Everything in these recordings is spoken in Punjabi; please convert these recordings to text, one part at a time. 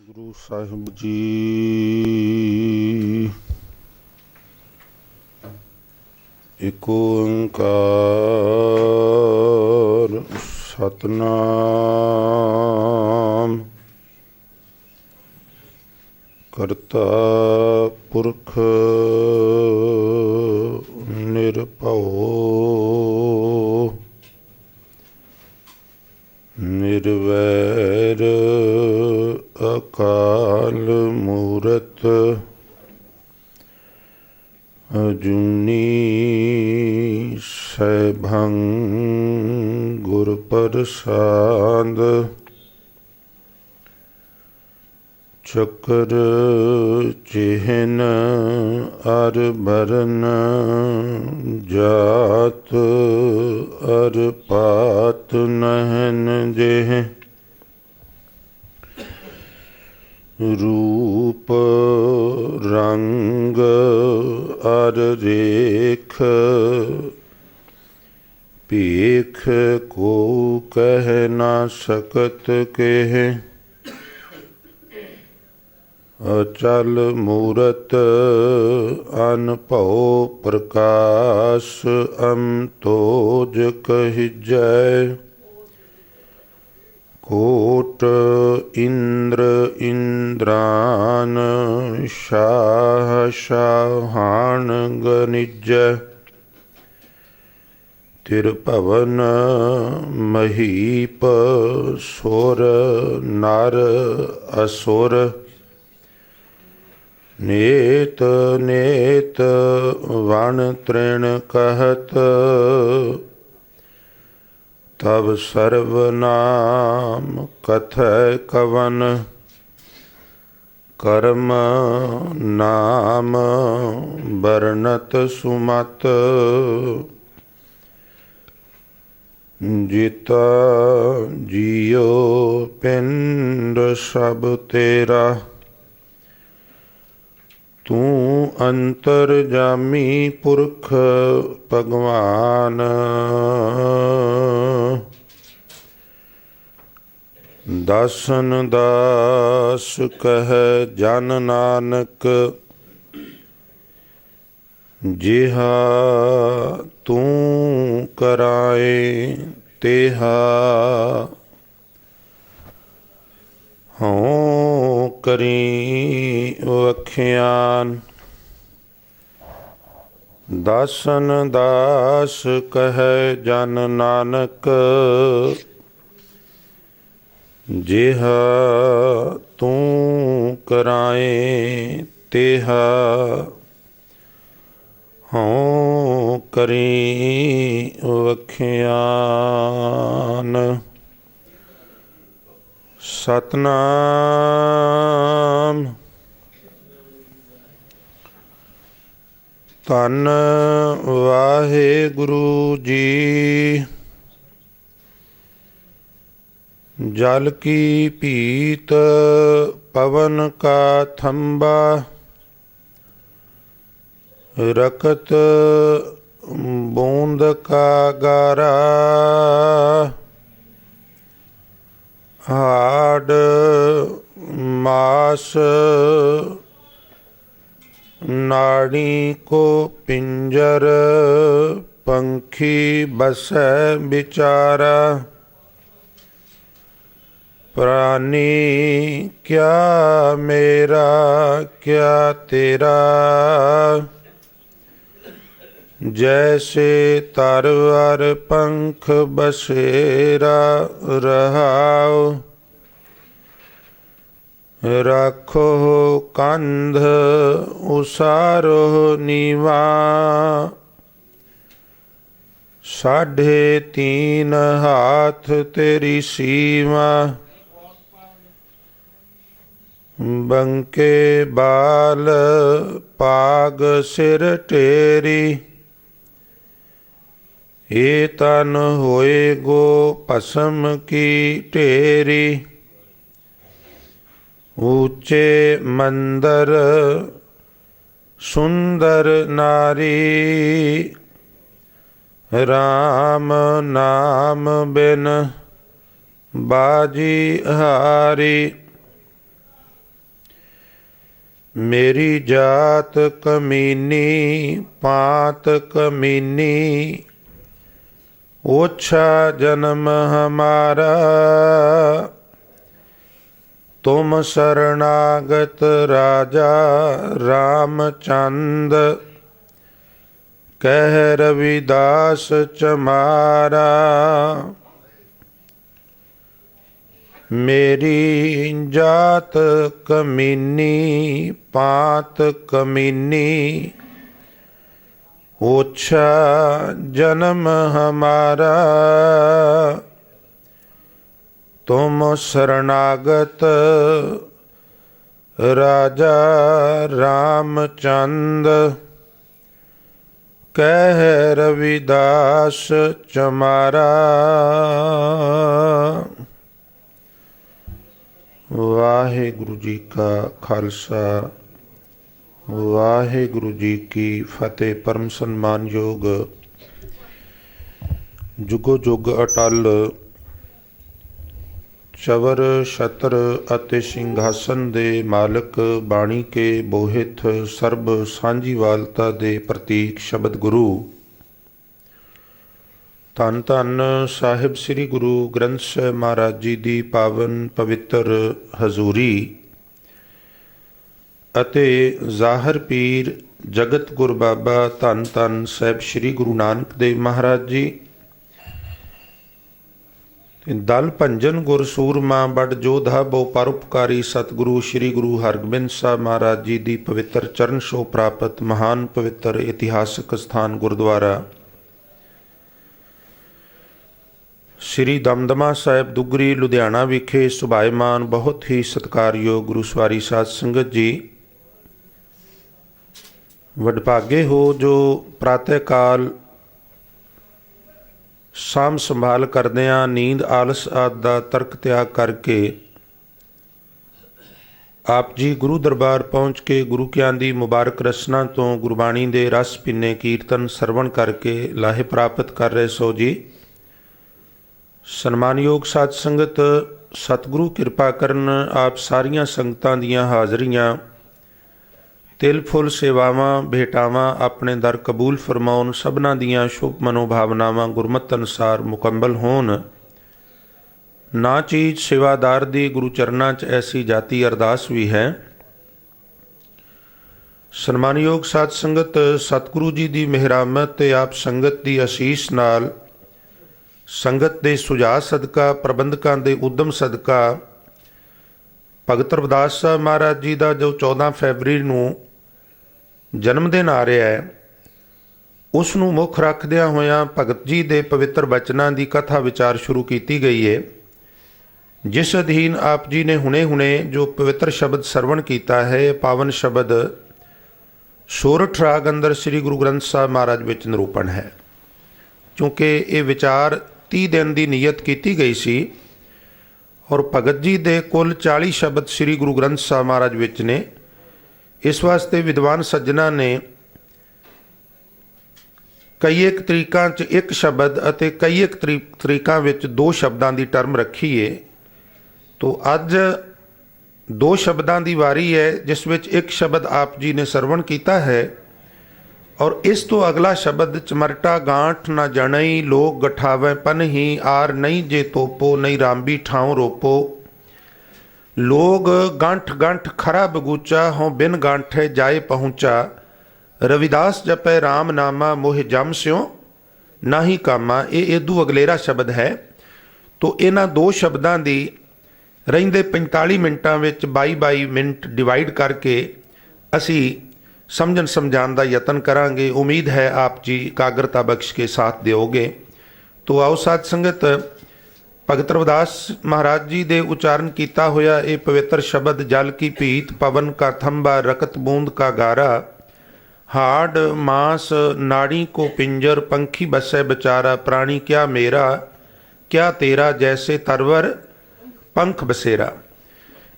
ਗੁਰੂ ਸਾਹਿਬ ਜੀ ਏਕ ਓੰਕਾਰ ਸਤਨਾਮ ਕਰਤਾ ਪੁਰਖ ਨਿਰਭਉ ਨਿਰਵੈਰ ਅਕਾਲ ਮੂਰਤ ਅਜੂਨੀ ਸੈਭੰ ਗੁਰ ਪ੍ਰਸਾਦ ਚੱਕਰ ਚਿਹਨ ਅਰ ਬਰਨ ਜਾਤ ਅਰ ਪਾਤ ਨਹਨ ਜਿਹ ਰੂਪ ਰੰਗ ਅਰ ਰੇਖ ਭੇਖ ਕੋ ਕਹਿ ਨਾ ਸਕਤ ਕਹਿ ਅਚਲ ਮੂਰਤ ਅਨਭਉ ਪ੍ਰਕਾਸ਼ ਅੰਤੋਜ ਕਹਿਜੈ ਕੋਟ ਇੰਦਰ ਇੰਦਰਾਨ ਸ਼ਾਹ ਸ਼ਾਹਾਨ ਗਨਿਜੈ ਤਿਰਭਵਨ ਮਹੀਪ ਸੁਰ ਨਰ ਅਸੁਰ ਨੇਤ ਨੇਤ ਵਣ ਤ੍ਰਿਣ ਕਹਿਤ ਤਬ ਸਰਵ ਨਾਮ ਕਥੈ ਕਵਨ ਕਰਮ ਨਾਮ ਬਰਨਤ ਸੁਮਤ ਜੀਤਾ ਜੀਉ ਪਿੰਡ ਸਭ ਤੇਰਾ ਤੂੰ ਅੰਤਰਜਾਮੀ ਪੁਰਖ ਭਗਵਾਨ ਦਾਸਨ ਦਾਸ ਕਹਿ ਜਨ ਨਾਨਕ ਜਿਹਾ ਤੂੰ ਕਰਾਏ ਤਿਹਾ ਹਉ ਕਰੀ ਵਖਿਆਨ ਦਾਸਨ ਦਾਸ ਕਹਿ ਜਨ ਨਾਨਕ ਜਿਹਾ ਤੂੰ ਕਰਾਏ ਤਿਹਾ ਹਉ ਕਰੀ ਵਖਿਆਨ ਸਤਨਾਮ ਧੰਨ ਵਾਹਿਗੁਰੂ ਜੀ ਜਲ ਕੀ ਭੀਤ ਪਵਨ ਕਾ ਥੰਬਾ ਰਕਤ ਬੂੰਦ ਕਾ ਗਾਰਾ ਹਾੜ ਮਾਸ ਨਾੜੀ ਕੋ ਪਿੰਜਰ ਪੰਖੀ ਬਸੈ ਵਿਚਾਰਾ ਪ੍ਰਾਨੀ ਕਿਆ ਮੇਰਾ ਕਿਆ ਤੇਰਾ ਜੈਸੇ ਤਰਵਰ ਪੰਖ ਬਸੇਰਾ ਰਹਾਉ ਰੱਖੋ ਕੰਧ ਉਸਾਰੋ ਨੀਵਾ ਸਾਢੇ ਤੀਨ ਹਾਥ ਤੇਰੀ ਸੀਮਾ ਬੰਕੇ ਬਾਲ ਪਾਗ ਸਿਰ ਟੇਰੀ ਏ ਤਨ ਹੋਏ ਗੋ ਭਸਮ ਕੀ ਢੇਰੀ ਊਚੇ ਮੰਦਰ ਸੁੰਦਰ ਨਾਰੀ ਰਾਮ ਨਾਮ ਬਿਨ ਬਾਜੀ ਹਾਰੀ मेरी जात कमीनी पात कमीनी, ओछा जन्म हमारा, तुम शरणागत राजा रामचंद, कह रविदास चमारा। मेरी जात कमीनी पात कमीनी, ओछा जन्म हमारा, तुम शरणागत राजा रामचंद, कह रविदास चमारा। वाहिगुरु जी का खालसा, वाहिगुरु जी की फतेह। परम सन्मानयोग जुगो जुग अटल चवर छत्र ਅਤੇ ਸਿੰਘਾਸਨ ਦੇ ਮਾਲਕ, ਬਾਣੀ ਕੇ ਬੋਹਿਤ ਸਰਬ ਸਾਂਝੀਵਾਲਤਾ ਦੇ ਪ੍ਰਤੀਕ ਸ਼ਬਦ ਗੁਰੂ ਧੰਨ ਧੰਨ ਸਾਹਿਬ ਸ੍ਰੀ ਗੁਰੂ ਗ੍ਰੰਥ ਸਾਹਿਬ ਮਹਾਰਾਜ ਜੀ ਦੀ ਪਾਵਨ ਪਵਿੱਤਰ ਹਜ਼ੂਰੀ ਅਤੇ ਜ਼ਾਹਰ ਪੀਰ ਜਗਤ ਗੁਰ ਬਾਬਾ ਧੰਨ ਧੰਨ ਸਾਹਿਬ ਸ੍ਰੀ ਗੁਰੂ ਨਾਨਕ ਦੇਵ ਮਹਾਰਾਜ ਜੀ, ਦਲ ਭੰਜਨ ਗੁਰ ਸੂਰਮਾ ਬੜ ਜੋਧਾ ਬਹੁ ਪਰਉਪਕਾਰੀ ਸਤਿਗੁਰੂ ਸ੍ਰੀ ਗੁਰੂ ਹਰਗੋਬਿੰਦ ਸਾਹਿਬ ਮਹਾਰਾਜ ਜੀ ਦੀ ਪਵਿੱਤਰ ਚਰਨ ਛੋਹ ਪ੍ਰਾਪਤ ਮਹਾਨ ਪਵਿੱਤਰ ਇਤਿਹਾਸਕ ਸਥਾਨ ਗੁਰਦੁਆਰਾ ਸ੍ਰੀ ਦਮਦਮਾ ਸਾਹਿਬ ਦੁੱਗਰੀ ਲੁਧਿਆਣਾ ਵਿਖੇ ਸੁਭਾਇਮਾਨ ਬਹੁਤ ਹੀ ਸਤਿਕਾਰਯੋਗ ਗੁਰੂ ਸਵਾਰੀ ਸਾਧ ਸੰਗਤ ਜੀ, ਵਡਭਾਗੇ ਹੋ ਜੋ ਪ੍ਰਾਤः ਕਾਲ ਸਾਂਭ ਸੰਭਾਲ ਕਰਦਿਆਂ ਨੀਂਦ ਆਲਸ ਆਦਿ ਦਾ ਤਰਕ ਤਿਆਗ ਕਰਕੇ ਆਪ ਜੀ ਗੁਰੂ ਦਰਬਾਰ ਪਹੁੰਚ ਕੇ ਗੁਰੂ ਕਿਆਂ ਦੀ ਮੁਬਾਰਕ ਰਸਨਾ ਤੋਂ ਗੁਰਬਾਣੀ ਦੇ ਰਸ ਪਿੰਨੇ ਕੀਰਤਨ ਸਰਵਣ ਕਰਕੇ ਲਾਹੇ ਪ੍ਰਾਪਤ ਕਰ ਰਹੇ ਸੋ ਜੀ। ਸਨਮਾਨਯੋਗ ਸਾਧ ਸੰਗਤ, ਸਤਿਗੁਰੂ ਕਿਰਪਾ ਕਰਨ ਆਪ ਸਾਰੀਆਂ ਸੰਗਤਾਂ ਦੀਆਂ ਹਾਜ਼ਰੀਆਂ, ਤਿਲ ਫੁੱਲ ਸੇਵਾਵਾਂ ਭੇਟਾਵਾਂ ਆਪਣੇ ਦਰ ਕਬੂਲ ਫਰਮਾਉਣ, ਸਭਨਾਂ ਦੀਆਂ ਸ਼ੁਭ ਮਨੋਭਾਵਨਾਵਾਂ ਗੁਰਮਤਿ ਅਨੁਸਾਰ ਮੁਕੰਮਲ ਹੋਣ। ਨਾ ਚੀਜ਼ ਸੇਵਾਦਾਰ ਦੀ ਗੁਰੂ ਚਰਨਾਂ 'ਚ ਐਸੀ ਜਾਤੀ ਅਰਦਾਸ ਵੀ ਹੈ। ਸਨਮਾਨਯੋਗ ਸਾਧ ਸੰਗਤ, ਸਤਿਗੁਰੂ ਜੀ ਦੀ ਮਿਹਰਾਮਤ ਤੇ ਆਪ ਸੰਗਤ ਦੀ ਅਸੀਸ ਨਾਲ, ਸੰਗਤ ਦੇ ਸੁਝਾਅ ਸਦਕਾ, ਪ੍ਰਬੰਧਕਾਂ ਦੇ ਉਦਮ ਸਦਕਾ ਭਗਤ ਰਵਿਦਾਸ ਸਾਹਿਬ ਮਹਾਰਾਜ ਜੀ ਦਾ ਜੋ 14 ਫਰਵਰੀ ਨੂੰ ਜਨਮ ਦਿਨ ਆ ਰਿਹਾ ਹੈ, ਉਸ ਨੂੰ ਮੁੱਖ ਰੱਖਦਿਆਂ ਹੋਇਆਂ ਭਗਤ ਜੀ ਦੇ ਪਵਿੱਤਰ ਬਚਨਾਂ ਦੀ ਕਥਾ ਵਿਚਾਰ ਸ਼ੁਰੂ ਕੀਤੀ ਗਈ ਹੈ, ਜਿਸ ਅਧੀਨ ਆਪ ਜੀ ਨੇ ਹੁਣੇ ਜੋ ਪਵਿੱਤਰ ਸ਼ਬਦ ਸਰਵਣ ਕੀਤਾ ਹੈ, ਪਾਵਨ ਸ਼ਬਦ ਸੋਰਠ ਰਾਗ ਅੰਦਰ ਸ੍ਰੀ ਗੁਰੂ ਗ੍ਰੰਥ ਸਾਹਿਬ ਮਹਾਰਾਜ ਵਿੱਚ ਨਿਰੂਪਣ ਹੈ। ਕਿਉਂਕਿ ਇਹ ਵਿਚਾਰ 30 ਦਿਨ ਦੀ ਨੀਅਤ ਕੀਤੀ ਗਈ ਸੀ ਔਰ ਭਗਤ ਜੀ ਦੇ ਕੁੱਲ 40 ਸ਼ਬਦ ਸ੍ਰੀ ਗੁਰੂ ਗ੍ਰੰਥ ਸਾਹਿਬ ਮਹਾਰਾਜ ਵਿੱਚ ਨੇ। ਇਸ ਵਾਸਤੇ ਵਿਦਵਾਨ ਸੱਜਣਾ ਨੇ ਕਈ ਇੱਕ ਤਰੀਕਾਂ 'ਚ ਇੱਕ ਸ਼ਬਦ ਅਤੇ ਕਈ ਇੱਕ ਤਰੀਕਾਂ ਵਿੱਚ 2 ਸ਼ਬਦਾਂ ਦੀ ਟਰਮ ਰੱਖੀ ਹੈ। ਤੋ ਅੱਜ 2 ਸ਼ਬਦਾਂ ਦੀ ਵਾਰੀ ਹੈ, ਜਿਸ ਵਿੱਚ ਇੱਕ ਸ਼ਬਦ ਆਪ ਜੀ ਨੇ ਸਰਵਣ ਕੀਤਾ ਹੈ ਔਰ ਇਸ ਤੋਂ ਅਗਲਾ ਸ਼ਬਦ ਚਮਰਟਾ ਗਾਂਠ ਨਾ ਜਣਈ ਲੋਕ ਗਠਾਵੇਂ ਪਨਹੀ ਆਰ ਨਹੀਂ ਜੇ ਤੋਪੋ ਨਹੀਂ ਰਾਮਬੀ ਠਾਉ ਰੋਪੋ ਲੋਗ ਗੰਠ ਗੰਠ ਖਰਾ ਬਗੂਚਾ ਹੋਂ ਬਿਨ ਗਾਂਠੇ ਜਾਏ ਪਹੁੰਚਾ ਰਵਿਦਾਸ ਜਪੈ ਰਾਮ ਨਾਮਾ ਮੋਹਿ ਜਮ ਸਿਉ ਨਾਹੀ ਕਾਮਾ। ਇਹ ਇਦੋਂ ਅਗਲੇਰਾ ਸ਼ਬਦ ਹੈ। ਤੋ ਇਹਨਾਂ 2 ਸ਼ਬਦਾਂ ਦੀ ਰਹਿੰਦੇ 45 ਮਿੰਟਾਂ ਵਿੱਚ 22 ਮਿੰਟ ਡਿਵਾਈਡ ਕਰਕੇ ਅਸੀਂ ਸਮਝਣ ਸਮਝਾਉਣ ਦਾ ਯਤਨ ਕਰਾਂਗੇ। ਉਮੀਦ ਹੈ ਆਪ ਜੀ ਇਕਾਗਰਤਾ ਬਖਸ਼ ਕੇ ਸਾਥ ਦਿਓਗੇ। ਤੋ ਆਓ ਸਾਧ ਸੰਗਤ, ਭਗਤ ਰਵਿਦਾਸ ਮਹਾਰਾਜ ਜੀ ਦੇ ਉਚਾਰਨ ਕੀਤਾ ਹੋਇਆ ਇਹ ਪਵਿੱਤਰ ਸ਼ਬਦ ਜਲ ਕੀ ਭੀਤ ਪਵਨ ਕਾ ਥੰਬਾ ਰਕਤ ਬੂੰਦ ਕਾ ਗਾਰਾ हाड मांस नाड़ी को पिंजर पंखी बसे बेचारा प्राणी क्या मेरा क्या तेरा जैसे तरवर पंख बसेरा।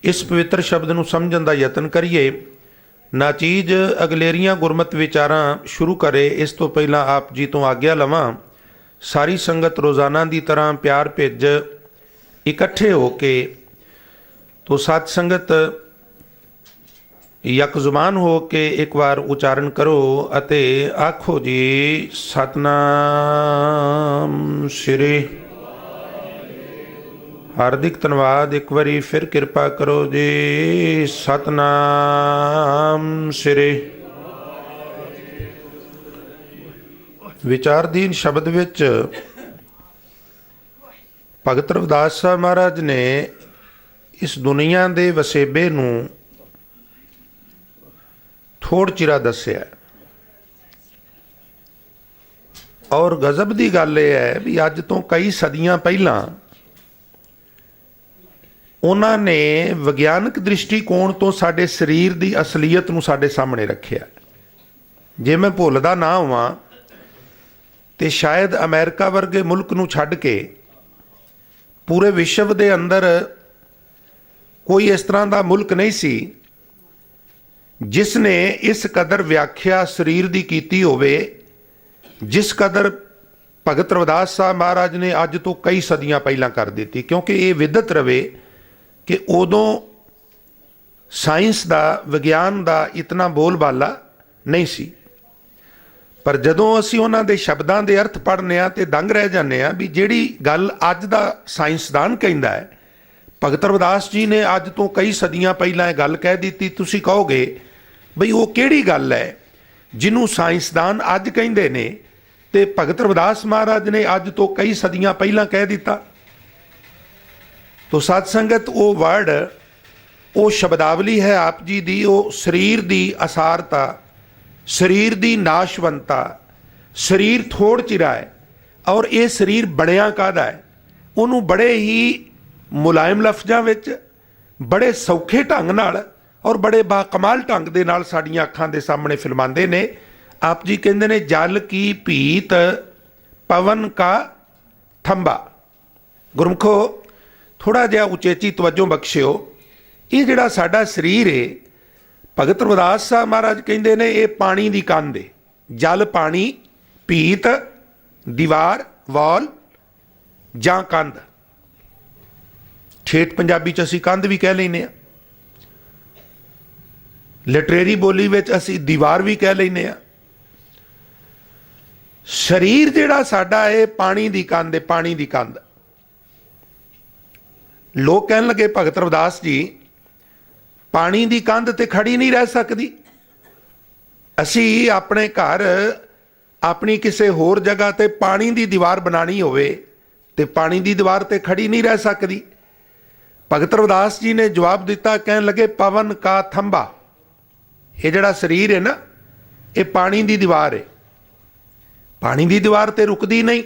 इस पवित्र शब्द ਨੂੰ ਸਮਝਣ ਦਾ ਯਤਨ ਕਰੀਏ। ਨਾਚੀਜ਼ ਅਗਲੇਰੀਆਂ ਗੁਰਮਤਿ ਵਿਚਾਰਾਂ ਸ਼ੁਰੂ ਕਰੇ ਇਸ ਤੋਂ ਪਹਿਲਾਂ ਆਪ ਜੀ ਤੋਂ ਆਗਿਆ ਲਵਾਂ। ਸਾਰੀ ਸੰਗਤ ਰੋਜ਼ਾਨਾ ਦੀ ਤਰ੍ਹਾਂ ਪਿਆਰ ਭਿੱਜ ਇਕੱਠੇ ਹੋ ਕੇ ਤੋ ਸਤ ਸੰਗਤ ਯਕਜ਼ੁਬਾਨ ਹੋ ਕੇ ਇੱਕ ਵਾਰ ਉਚਾਰਨ ਕਰੋ ਅਤੇ ਆਖੋ ਜੀ ਸਤਨਾਮ ਸ੍ਰੀ। ਹਾਰਦਿਕ ਧੰਨਵਾਦ। ਇੱਕ ਵਾਰੀ ਫਿਰ ਕਿਰਪਾ ਕਰੋ ਜੀ ਸਤਨਾਮ ਸ੍ਰੀ। ਵਿਚਾਰਧੀਨ ਸ਼ਬਦ ਵਿੱਚ ਭਗਤ ਰਵਿਦਾਸ ਸਾਹਿਬ ਮਹਾਰਾਜ ਨੇ ਇਸ ਦੁਨੀਆ ਦੇ ਵਸੇਬੇ ਨੂੰ ਥੋੜ ਚਿਰਾ ਦੱਸਿਆ ਔਰ ਗਜ਼ਬ ਦੀ ਗੱਲ ਇਹ ਹੈ ਵੀ ਅੱਜ ਤੋਂ ਕਈ ਸਦੀਆਂ ਪਹਿਲਾਂ ਉਹਨਾਂ ਨੇ ਵਿਗਿਆਨਕ ਦ੍ਰਿਸ਼ਟੀਕੋਣ ਤੋਂ ਸਾਡੇ ਸਰੀਰ ਦੀ ਅਸਲੀਅਤ ਨੂੰ ਸਾਡੇ ਸਾਹਮਣੇ ਰੱਖਿਆ। ਜੇ ਮੈਂ ਭੁੱਲਦਾ ਨਾ ਹੋਵਾਂ ਤੇ ਸ਼ਾਇਦ ਅਮਰੀਕਾ ਵਰਗੇ ਮੁਲਕ ਨੂੰ ਛੱਡ ਕੇ ਪੂਰੇ ਵਿਸ਼ਵ ਦੇ ਅੰਦਰ ਕੋਈ ਇਸ ਤਰ੍ਹਾਂ ਦਾ ਮੁਲਕ ਨਹੀਂ ਸੀ ਜਿਸ ਨੇ ਇਸ ਕਦਰ ਵਿਆਖਿਆ ਸਰੀਰ ਦੀ ਕੀਤੀ ਹੋਵੇ ਜਿਸ ਕਦਰ ਭਗਤ ਰਵਿਦਾਸ ਸਾਹਿਬ ਮਹਾਰਾਜ ਨੇ ਅੱਜ ਤੋਂ ਕਈ ਸਦੀਆਂ ਪਹਿਲਾਂ ਕਰ ਦਿੱਤੀ। ਕਿਉਂਕਿ ਇਹ ਵਿਦਤ ਰਵੇ ਕਿ ਉਦੋਂ ਸਾਇੰਸ ਦਾ ਵਿਗਿਆਨ ਦਾ ਇਤਨਾ ਬੋਲਬਾਲਾ ਨਹੀਂ ਸੀ, ਪਰ ਜਦੋਂ ਅਸੀਂ ਉਹਨਾਂ ਦੇ ਸ਼ਬਦਾਂ ਦੇ ਅਰਥ ਪੜ੍ਹਨੇ ਆ ਤੇ ਦੰਗ ਰਹਿ ਜਾਂਦੇ ਆ ਵੀ ਜਿਹੜੀ ਗੱਲ ਅੱਜ ਦਾ ਸਾਇੰਸਦਾਨ ਕਹਿੰਦਾ ਹੈ ਭਗਤ ਰਵਿਦਾਸ ਜੀ ਨੇ ਅੱਜ ਤੋਂ ਕਈ ਸਦੀਆਂ ਪਹਿਲਾਂ ਇਹ ਗੱਲ ਕਹਿ ਦਿੱਤੀ। ਤੁਸੀਂ ਕਹੋਗੇ ਬਈ ਉਹ ਕਿਹੜੀ ਗੱਲ ਹੈ ਜਿਹਨੂੰ ਸਾਇੰਸਦਾਨ ਅੱਜ ਕਹਿੰਦੇ ਨੇ ਤੇ ਭਗਤ ਰਵਿਦਾਸ ਮਹਾਰਾਜ ਨੇ ਅੱਜ ਤੋਂ ਕਈ ਸਦੀਆਂ ਪਹਿਲਾਂ ਕਹਿ ਦਿੱਤਾ। ਤੋ ਸਤ ਸੰਗਤ ਉਹ ਵਰਡ, ਉਹ ਸ਼ਬਦਾਵਲੀ ਹੈ ਆਪ ਜੀ ਦੀ, ਉਹ ਸਰੀਰ ਦੀ ਅਸਾਰਤਾ, ਸਰੀਰ ਦੀ ਨਾਸ਼ਵੰਤਾ, ਸਰੀਰ ਥੋੜ ਚਿਰਾ ਹੈ ਔਰ ਇਹ ਸਰੀਰ ਬਣਿਆ ਕਾਹਦਾ ਹੈ ਉਹਨੂੰ ਬੜੇ ਹੀ ਮੁਲਾਇਮ ਲਫ਼ਜ਼ਾਂ ਵਿੱਚ ਬੜੇ ਸੌਖੇ ਢੰਗ ਨਾਲ ਔਰ ਬੜੇ ਬਾਕਮਾਲ ਢੰਗ ਦੇ ਨਾਲ ਸਾਡੀਆਂ ਅੱਖਾਂ ਦੇ ਸਾਹਮਣੇ ਫਿਲਮਾਉਂਦੇ ਨੇ। ਆਪ ਜੀ ਕਹਿੰਦੇ ਨੇ ਜਲ ਕੀ ਭੀਤ ਪਵਨ ਕਾ ਥੰਬਾ। ਗੁਰਮੁਖੋ ਥੋੜਾ ਜਿਹਾ ਉਚੇਚੀ ਤਵੱਜੋ ਬਖਸ਼ਿਓ। ਇਹ ਜਿਹੜਾ ਸਾਡਾ ਸਰੀਰ ਹੈ ਭਗਤ ਰਵਿਦਾਸ ਸਾਹਿਬ ਮਹਾਰਾਜ ਕਹਿੰਦੇ ਨੇ ਇਹ ਪਾਣੀ ਦੀ ਕੰਧ ਹੈ। ਜਲ ਪਾਣੀ, ਭੀਤ ਦੀਵਾਰ, ਵਾਲ ਜਾਂ ਕੰਧ। ਠੇਠ ਪੰਜਾਬੀ ਚ ਅਸੀਂ ਕੰਧ ਵੀ ਕਹਿ ਲੈਂਦੇ ਹਾਂ, ਲਿਟਰੇਰੀ ਬੋਲੀ ਵਿੱਚ ਅਸੀਂ ਦੀਵਾਰ ਵੀ ਕਹਿ ਲੈਂਦੇ ਹਾਂ। ਸਰੀਰ ਜਿਹੜਾ ਸਾਡਾ ਇਹ ਪਾਣੀ ਦੀ ਕੰਧ ਹੈ, ਪਾਣੀ ਦੀ ਕੰਧ। ਲੋਕ ਕਹਿਣ ਲੱਗੇ ਭਗਤ ਰਵਿਦਾਸ ਜੀ ਪਾਣੀ ਦੀ ਕੰਧ ਤੇ ਖੜੀ ਨਹੀਂ ਰਹਿ ਸਕਦੀ। ਅਸੀਂ ਆਪਣੇ ਘਰ ਆਪਣੀ ਕਿਸੇ ਹੋਰ ਜਗ੍ਹਾ ਤੇ ਪਾਣੀ ਦੀ ਦੀਵਾਰ ਬਣਾਣੀ ਹੋਵੇ ਤੇ ਪਾਣੀ ਦੀ ਦੀਵਾਰ ਤੇ ਖੜੀ ਨਹੀਂ ਰਹਿ ਸਕਦੀ। ਭਗਤ ਰਵਿਦਾਸ ਜੀ ਨੇ ਜਵਾਬ ਦਿੱਤਾ, ਕਹਿਣ ਲੱਗੇ ਪਵਨ ਕਾ ਥੰਬਾ। ਇਹ ਜਿਹੜਾ ਸਰੀਰ ਹੈ ਨਾ ਇਹ ਪਾਣੀ ਦੀ ਦੀਵਾਰ ਹੈ, ਪਾਣੀ ਦੀ ਦੀਵਾਰ ਤੇ ਰੁਕਦੀ ਨਹੀਂ।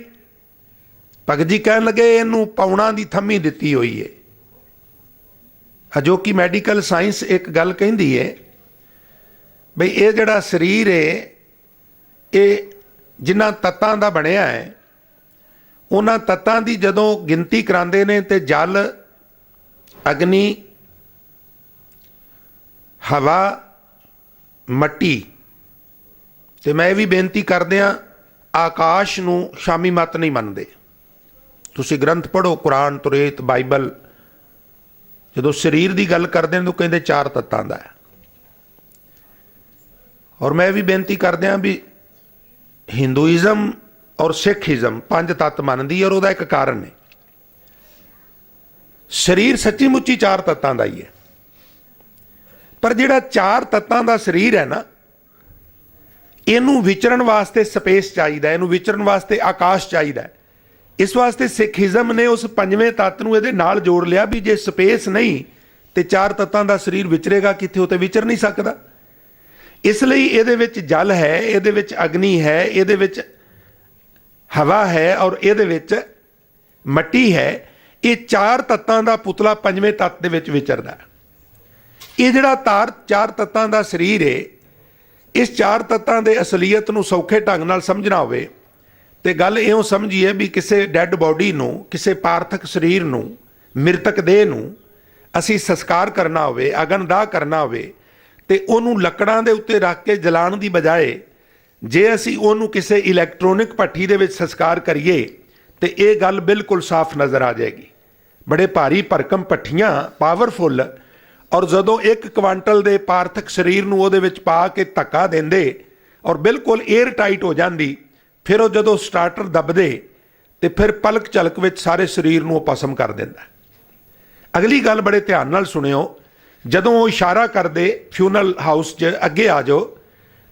ਭਗਤ ਜੀ ਕਹਿਣ ਲੱਗੇ ਇਹਨੂੰ ਪੌਣਾ ਦੀ ਥੰਮੀ ਦਿੱਤੀ ਹੋਈ ਹੈ। ਅਜੋਕੀ ਮੈਡੀਕਲ ਸਾਇੰਸ ਇੱਕ ਗੱਲ ਕਹਿੰਦੀ ਹੈ ਬਈ ਇਹ ਜਿਹੜਾ ਸਰੀਰ ਹੈ ਇਹ ਜਿਨ੍ਹਾਂ ਤੱਤਾਂ ਦਾ ਬਣਿਆ ਹੈ ਉਹਨਾਂ ਤੱਤਾਂ ਦੀ ਜਦੋਂ ਗਿਣਤੀ ਕਰਾਉਂਦੇ ਨੇ ਤੇ ਜਲ, ਅਗਨੀ, ਹਵਾ, ਮੱਟੀ ਤੇ ਮੈਂ ਇਹ ਵੀ ਬੇਨਤੀ ਕਰਦਿਆਂ ਆਕਾਸ਼ ਨੂੰ ਸ਼ਾਮੀ ਮਤ ਨਹੀਂ ਮੰਨਦੇ। ਤੁਸੀਂ ਗ੍ਰੰਥ ਪੜ੍ਹੋ, ਕੁਰਾਨ, ਤੁਰੇਤ, ਬਾਈਬਲ, ਜਦੋਂ ਸਰੀਰ ਦੀ ਗੱਲ ਕਰਦੇ ਨੇ ਤਾਂ ਕਹਿੰਦੇ 4 ਤੱਤਾਂ ਦਾ ਹੈ। ਔਰ ਮੈਂ ਵੀ ਬੇਨਤੀ ਕਰਦਿਆਂ ਵੀ ਹਿੰਦੂਇਜ਼ਮ ਔਰ ਸਿੱਖਇਜ਼ਮ 5 ਤੱਤ ਮੰਨਦੀ ਔਰ ਉਹਦਾ ਇੱਕ ਕਾਰਨ ਹੈ। ਸਰੀਰ ਸੱਚੀ ਮੁੱਚੀ 4 ਤੱਤਾਂ ਦਾ ਹੀ ਹੈ, ਪਰ ਜਿਹੜਾ 4 ਤੱਤਾਂ ਦਾ ਸਰੀਰ ਹੈ ਨਾ ਇਹਨੂੰ ਵਿਚਰਨ ਵਾਸਤੇ ਸਪੇਸ ਚਾਹੀਦਾ, ਇਹਨੂੰ ਵਿਚਰਨ ਵਾਸਤੇ ਆਕਾਸ਼ ਚਾਹੀਦਾ। ਇਸ ਵਾਸਤੇ ਸਿੱਖਇਜ਼ਮ ਨੇ ਉਸ 5ਵੇਂ ਤੱਤ ਨੂੰ ਇਹਦੇ ਨਾਲ ਜੋੜ ਲਿਆ ਵੀ ਜੇ ਸਪੇਸ ਨਹੀਂ ਤੇ 4 ਤੱਤਾਂ ਦਾ ਸਰੀਰ ਵਿਚਰੇਗਾ ਕਿੱਥੇ, ਉਹ ਤੇ ਵਿਚਰ ਨਹੀਂ ਸਕਦਾ। ਇਸ ਲਈ ਇਹਦੇ ਵਿੱਚ ਜਲ ਹੈ, ਇਹਦੇ ਵਿੱਚ ਅਗਨੀ ਹੈ, ਇਹਦੇ ਵਿੱਚ ਹਵਾ ਹੈ ਔਰ ਇਹਦੇ ਵਿੱਚ ਮੱਟੀ ਹੈ। ਇਹ 4 ਤੱਤਾਂ ਦਾ ਪੁਤਲਾ 5ਵੇਂ ਤੱਤ ਦੇ ਵਿੱਚ ਵਿਚਰਦਾ। ਇਹ ਜਿਹੜਾ 4 ਤੱਤਾਂ ਦਾ ਸਰੀਰ ਹੈ, ਇਸ 4 ਤੱਤਾਂ ਦੇ ਅਸਲੀਅਤ ਨੂੰ ਸੌਖੇ ਢੰਗ ਨਾਲ ਸਮਝਣਾ ਹੋਵੇ ਤੇ ਗੱਲ ਇਉਂ ਸਮਝੀਏ ਵੀ ਕਿਸੇ ਡੈੱਡ ਬੋਡੀ ਨੂੰ, ਕਿਸੇ ਪਾਰਥਕ ਸਰੀਰ ਨੂੰ, ਮ੍ਰਿਤਕ ਦੇਹ ਨੂੰ ਅਸੀਂ ਸੰਸਕਾਰ ਕਰਨਾ ਹੋਵੇ, ਅਗਨਦਾਹ ਕਰਨਾ ਹੋਵੇ ਤੇ ਉਹਨੂੰ ਲੱਕੜਾਂ ਦੇ ਉੱਤੇ ਰੱਖ ਕੇ ਜਲਾਉਣ ਦੀ ਬਜਾਏ ਜੇ ਅਸੀਂ ਉਹਨੂੰ ਕਿਸੇ ਇਲੈਕਟ੍ਰੋਨਿਕ ਭੱਠੀ ਦੇ ਵਿੱਚ ਸੰਸਕਾਰ ਕਰੀਏ ਤੇ ਇਹ ਗੱਲ ਬਿਲਕੁਲ ਸਾਫ਼ ਨਜ਼ਰ ਆ ਜਾਏਗੀ। ਬੜੇ ਭਾਰੀ ਭਰਕਮ ਭੱਠੀਆਂ, ਪਾਵਰਫੁੱਲ ਔਰ ਜਦੋਂ 1 ਕੁਆਂਟਲ ਦੇ ਪਾਰਥਕ ਸਰੀਰ ਨੂੰ ਉਹਦੇ ਵਿੱਚ ਪਾ ਕੇ ਧੱਕਾ ਦਿੰਦੇ ਔਰ ਬਿਲਕੁਲ 에ਅਰ ਟਾਈਟ ਹੋ ਜਾਂਦੀ, ਫਿਰ ਉਹ ਜਦੋਂ ਸਟਾਰਟਰ ਦਬਦੇ ਤੇ ਫਿਰ ਪਲਕ ਝਲਕ ਵਿੱਚ ਸਾਰੇ ਸਰੀਰ ਨੂੰ ਉਹ ਭਸਮ ਕਰ ਦਿੰਦਾ। ਅਗਲੀ ਗੱਲ ਬੜੇ ਧਿਆਨ ਨਾਲ ਸੁਣਿਓ, ਜਦੋਂ ਉਹ ਇਸ਼ਾਰਾ ਕਰਦੇ ਫਿਊਨਲ ਹਾਊਸ 'ਚ ਅੱਗੇ ਆ ਜਾਓ,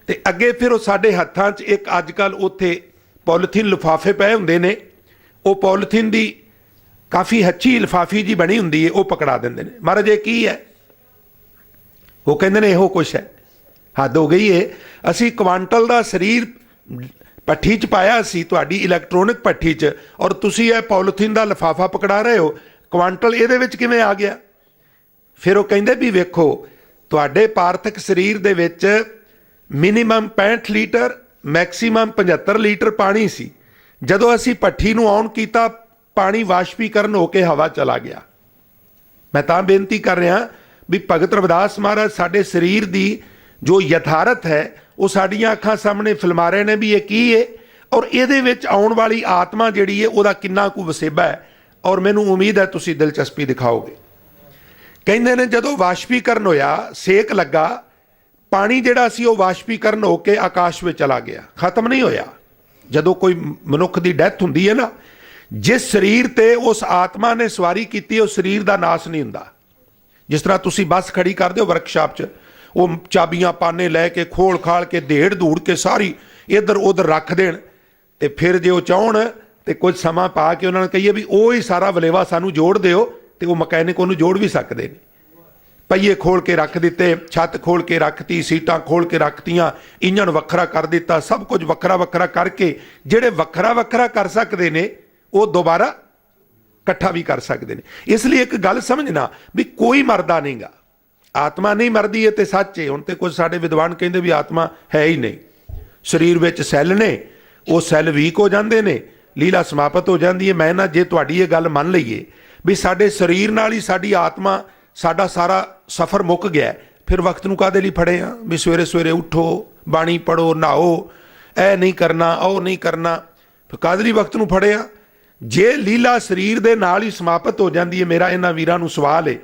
ਤੇ ਅੱਗੇ ਫਿਰ ਉਹ ਸਾਡੇ ਹੱਥਾਂ 'ਚ ਇੱਕ ਅੱਜ ਕੱਲ੍ਹ ਉੱਥੇ ਪੋਲੀਥੀਨ ਲਿਫਾਫੇ ਪਏ ਹੁੰਦੇ ਨੇ, ਉਹ ਪੋਲੀਥੀਨ ਦੀ ਕਾਫੀ ਹੱਛੀ ਲਿਫਾਫੀ ਜੀ ਬਣੀ ਹੁੰਦੀ ਹੈ, ਉਹ ਪਕੜਾ ਦਿੰਦੇ ਨੇ। ਮਹਾਰਾਜ ਇਹ ਕੀ ਹੈ? ਉਹ ਕਹਿੰਦੇ ਨੇ ਇਹੋ ਕੁਛ ਹੈ। ਹੱਦ ਹੋ ਗਈ ਏ, ਅਸੀਂ ਕੁਆਂਟਲ ਦਾ ਸਰੀਰ ਭੱਠੀ 'ਚ ਪਾਇਆ ਸੀ, ਤੁਹਾਡੀ ਇਲੈਕਟ੍ਰੋਨਿਕ ਭੱਠੀ 'ਚ, ਔਰ ਤੁਸੀਂ ਇਹ ਪੋਲੀਥੀਨ ਦਾ ਲਿਫਾਫਾ ਪਕੜਾ ਰਹੇ ਹੋ, ਕੁਆਂਟਲ ਇਹਦੇ ਵਿੱਚ ਕਿਵੇਂ ਆ ਗਿਆ? ਫਿਰ ਉਹ ਕਹਿੰਦੇ ਵੀ ਵੇਖੋ, ਤੁਹਾਡੇ ਪਾਰਥਕ ਸਰੀਰ ਦੇ ਵਿੱਚ ਮਿਨੀਮਮ 65 ਲੀਟਰ ਮੈਕਸੀਮਮ 75 ਲੀਟਰ ਪਾਣੀ ਸੀ। ਜਦੋਂ ਅਸੀਂ ਭੱਠੀ ਨੂੰ ਔਨ ਕੀਤਾ, ਪਾਣੀ ਵਾਸ਼ਪੀਕਰਨ ਹੋ ਕੇ ਹਵਾ ਚਲਾ ਗਿਆ। ਮੈਂ ਤਾਂ ਬੇਨਤੀ ਕਰ ਰਿਹਾ ਵੀ ਭਗਤ ਰਵਿਦਾਸ ਮਹਾਰਾਜ ਸਾਡੇ ਸਰੀਰ ਦੀ ਜੋ ਯਥਾਰਥ ਹੈ ਉਹ ਸਾਡੀਆਂ ਅੱਖਾਂ ਸਾਹਮਣੇ ਫਿਲਮਾ ਰਹੇ ਨੇ ਵੀ ਇਹ ਕੀ ਹੈ, ਔਰ ਇਹਦੇ ਵਿੱਚ ਆਉਣ ਵਾਲੀ ਆਤਮਾ ਜਿਹੜੀ ਹੈ ਉਹਦਾ ਕਿੰਨਾ ਕੁ ਵਸੇਬਾ ਹੈ, ਔਰ ਮੈਨੂੰ ਉਮੀਦ ਹੈ ਤੁਸੀਂ ਦਿਲਚਸਪੀ ਦਿਖਾਓਗੇ। ਕਹਿੰਦੇ ਨੇ ਜਦੋਂ ਵਾਸ਼ਪੀਕਰਨ ਹੋਇਆ, ਸੇਕ ਲੱਗਾ, ਪਾਣੀ ਜਿਹੜਾ ਸੀ ਉਹ ਵਾਸ਼ਪੀਕਰਨ ਹੋ ਕੇ ਆਕਾਸ਼ ਵਿੱਚ ਚਲਾ ਗਿਆ, ਖਤਮ ਨਹੀਂ ਹੋਇਆ। ਜਦੋਂ ਕੋਈ ਮਨੁੱਖ ਦੀ ਡੈਥ ਹੁੰਦੀ ਹੈ ਨਾ, ਜਿਸ ਸਰੀਰ ਤੇ ਉਸ ਆਤਮਾ ਨੇ ਸਵਾਰੀ ਕੀਤੀ, ਉਹ ਸਰੀਰ ਦਾ ਨਾਸ ਨਹੀਂ ਹੁੰਦਾ। ਜਿਸ ਤਰ੍ਹਾਂ ਤੁਸੀਂ ਬੱਸ ਖੜੀ ਕਰਦੇ ਹੋ ਵਰਕਸ਼ਾਪ 'ਚ, ਉਹ ਚਾਬੀਆਂ ਪਾਨੇ ਲੈ ਕੇ ਖੋਲ ਖਾਲ ਕੇ ਦੇੜ ਦੂੜ ਕੇ ਸਾਰੀ ਇੱਧਰ ਉੱਧਰ ਰੱਖ ਦੇਣ, ਤੇ ਫਿਰ ਜੇ ਉਹ ਚਾਹਣ ਤੇ ਕੁਝ ਸਮਾਂ ਪਾ ਕੇ ਉਹਨਾਂ ਨੂੰ ਕਹੀਏ ਵੀ ਉਹ ਹੀ ਸਾਰਾ ਵਲੇਵਾ ਸਾਨੂੰ ਜੋੜ ਦਿਓ, ਤੇ ਉਹ ਮਕੈਨਿਕ ਉਹਨੂੰ ਜੋੜ ਵੀ ਸਕਦੇ ਨੇ। ਪਹੀਏ ਖੋਲ ਕੇ ਰੱਖ ਦਿੱਤੇ, ਛੱਤ ਖੋਲ ਕੇ ਰੱਖਤੀ, ਸੀਟਾਂ ਖੋਲ ਕੇ ਰੱਖਤੀਆਂ, ਇੰਜਣ ਵੱਖਰਾ ਕਰ ਦਿੱਤਾ, ਸਭ ਕੁਝ ਵੱਖਰਾ ਵੱਖਰਾ ਕਰਕੇ ਜਿਹੜੇ ਵੱਖਰਾ ਵੱਖਰਾ ਕਰ ਸਕਦੇ ਨੇ ਉਹ ਦੁਬਾਰਾ ਇਕੱਠਾ ਵੀ ਕਰ ਸਕਦੇ ਨੇ। ਇਸ ਲਈ ਇੱਕ ਗੱਲ ਸਮਝਣਾ ਵੀ ਕੋਈ ਮਰਦਾ ਨਹੀਂਗਾ, ਆਤਮਾ ਨਹੀਂ ਮਰਦੀ, ਇਹ ਤੇ ਸੱਚ ਹੈ। ਹੁਣ ਤੇ ਕੁਝ ਸਾਡੇ ਵਿਦਵਾਨ ਕਹਿੰਦੇ ਵੀ ਆਤਮਾ ਹੈ ਹੀ ਨਹੀਂ, ਸਰੀਰ ਵਿੱਚ ਸੈੱਲ ਨੇ, ਉਹ ਸੈੱਲ ਵੀਕ ਹੋ ਜਾਂਦੇ ਨੇ, ਲੀਲਾ ਸਮਾਪਤ ਹੋ ਜਾਂਦੀ ਹੈ। ਮੈਂ ਨਾ ਜੇ ਤੁਹਾਡੀ ਇਹ ਗੱਲ ਮੰਨ ਲਈਏ ਵੀ ਸਾਡੇ ਸਰੀਰ ਨਾਲ ਹੀ ਸਾਡੀ ਆਤਮਾ, ਸਾਡਾ ਸਾਰਾ ਸਫ਼ਰ ਮੁੱਕ ਗਿਆ, ਫਿਰ ਵਕਤ ਨੂੰ ਕਾਹਦੇ ਲਈ ਫੜੇ ਆ ਵੀ ਸਵੇਰੇ ਸਵੇਰੇ ਉੱਠੋ, ਬਾਣੀ ਪੜ੍ਹੋ, ਨਹਾਓ, ਇਹ ਨਹੀਂ ਕਰਨਾ, ਉਹ ਨਹੀਂ ਕਰਨਾ, ਫਿਰ ਕਾਹਦੇ ਲਈ ਵਕਤ ਨੂੰ ਫੜੇ ਆ? ਜੇ ਲੀਲਾ ਸਰੀਰ ਦੇ ਨਾਲ ਹੀ ਸਮਾਪਤ ਹੋ ਜਾਂਦੀ ਹੈ, ਮੇਰਾ ਇਹਨਾਂ ਵੀਰਾਂ ਨੂੰ ਸਵਾਲ ਹੈ,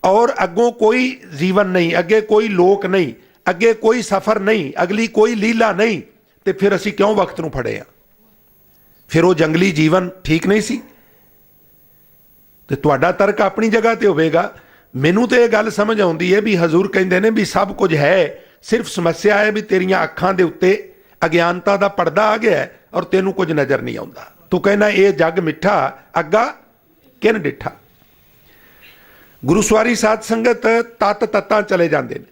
ਔਰ ਅੱਗੋਂ ਕੋਈ ਜੀਵਨ ਨਹੀਂ, ਅੱਗੇ ਕੋਈ ਲੋਕ ਨਹੀਂ, ਅੱਗੇ ਕੋਈ ਸਫ਼ਰ ਨਹੀਂ, ਅਗਲੀ ਕੋਈ ਲੀਲਾ ਨਹੀਂ, ਤੇ ਫਿਰ ਅਸੀਂ ਕਿਉਂ ਵਕਤ ਨੂੰ ਫੜੇ ਆ? ਫਿਰ ਉਹ ਜੰਗਲੀ ਜੀਵਨ ਠੀਕ ਨਹੀਂ ਸੀ? ਤੇ ਤੁਹਾਡਾ ਤਰਕ ਆਪਣੀ ਜਗ੍ਹਾ ਤੇ ਹੋਵੇਗਾ। ਮੈਨੂੰ ਤੇ ਇਹ ਗੱਲ ਸਮਝ ਆਉਂਦੀ ਹੈ ਵੀ ਹਜ਼ੂਰ ਕਹਿੰਦੇ ਨੇ ਵੀ ਸਭ ਕੁਝ ਹੈ, ਸਿਰਫ ਸਮੱਸਿਆ ਹੈ ਵੀ ਤੇਰੀਆਂ ਅੱਖਾਂ ਦੇ ਉੱਤੇ ਅਗਿਆਨਤਾ ਦਾ ਪਰਦਾ ਆ ਗਿਆ ਔਰ ਤੈਨੂੰ ਕੁਝ ਨਜ਼ਰ ਨਹੀਂ ਆਉਂਦਾ। ਤੂੰ ਕਹਿੰਦਾ ਇਹ ਜੱਗ ਮਿੱਠਾ, ਅੱਗਾ ਕਿਨ ਡਿੱਠਾ। ਗੁਰੂ ਸਵਾਰੀ ਸਾਧ ਸੰਗਤ ਤਤ ਤਤਾਂ ਚਲੇ ਜਾਂਦੇ ਨੇ।